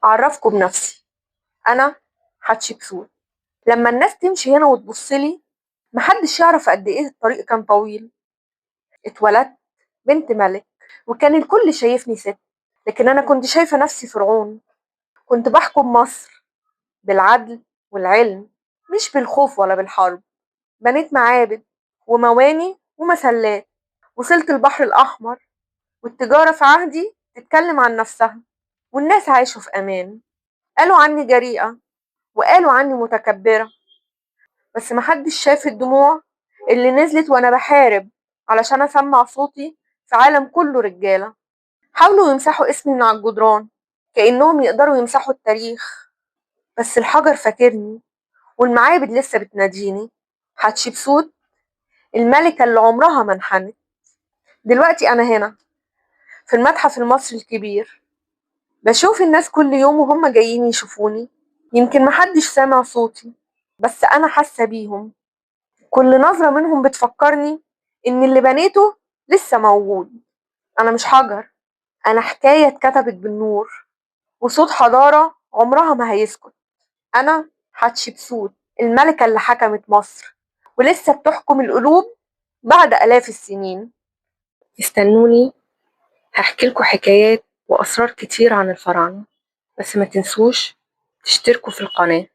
أعرفكم بنفسي، أنا حتشبسوت. لما الناس تمشي هنا وتبصلي محدش يعرف قد إيه الطريق كان طويل. اتولدت بنت ملك وكان الكل شايفني ست، لكن أنا كنت شايفة نفسي فرعون. كنت بحكم مصر بالعدل والعلم، مش بالخوف ولا بالحرب. بنيت معابد ومواني ومسلات، وصلت البحر الأحمر، والتجارة في عهدي تتكلم عن نفسها، والناس عايشوا في أمان. قالوا عني جريئة وقالوا عني متكبرة، بس محدش شاف الدموع اللي نزلت وأنا بحارب علشان أسمع صوتي في عالم كله رجالة. حاولوا يمسحوا اسمي من على الجدران كأنهم يقدروا يمسحوا التاريخ، بس الحجر فاكرني والمعابد لسه بتناديني. حتشبسوت، الملكة اللي عمرها ما انحنت. دلوقتي أنا هنا في المتحف المصري الكبير، بشوف الناس كل يوم وهم جايين يشوفوني. يمكن محدش سامع صوتي، بس أنا حاسة بيهم. كل نظرة منهم بتفكرني إن اللي بنيته لسه موجود. أنا مش حجر، أنا حكاية اتكتبت بالنور، وصوت حضارة عمرها ما هيسكت. أنا حتشبسوت، الملكة اللي حكمت مصر ولسه بتحكم القلوب بعد آلاف السنين. استنوني، هحكي لكم حكايات وأسرار كتير عن الفراعنة، بس ما تنسوش تشتركوا في القناة.